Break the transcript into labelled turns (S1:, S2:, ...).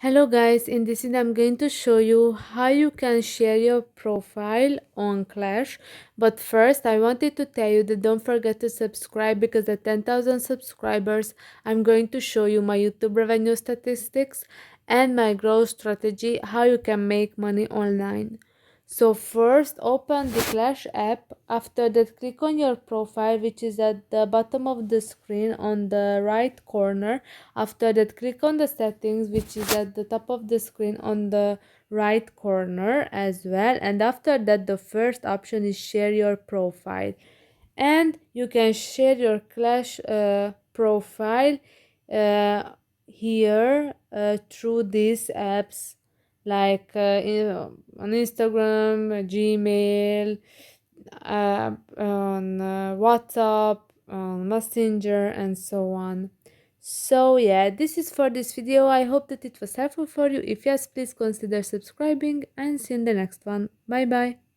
S1: Hello guys, in this video I'm going to show you how you can share your profile on Clash. But first I wanted to tell you that don't forget to subscribe because at 10,000 subscribers I'm going to show you my YouTube revenue statistics and my growth strategy, how you can make money online. So first open the Clash app. After that click on your profile, which is at the bottom of the screen on the right corner. After that click on the settings, which is at the top of the screen on the right corner as well. And after that the first option is share your profile, and you can share your Clash profile uh, here through these apps like on Instagram, Gmail, on WhatsApp, on Messenger, and so on. So yeah, this is for this video. I hope that it was helpful for you. If yes, please consider subscribing and see you in the next one. Bye bye.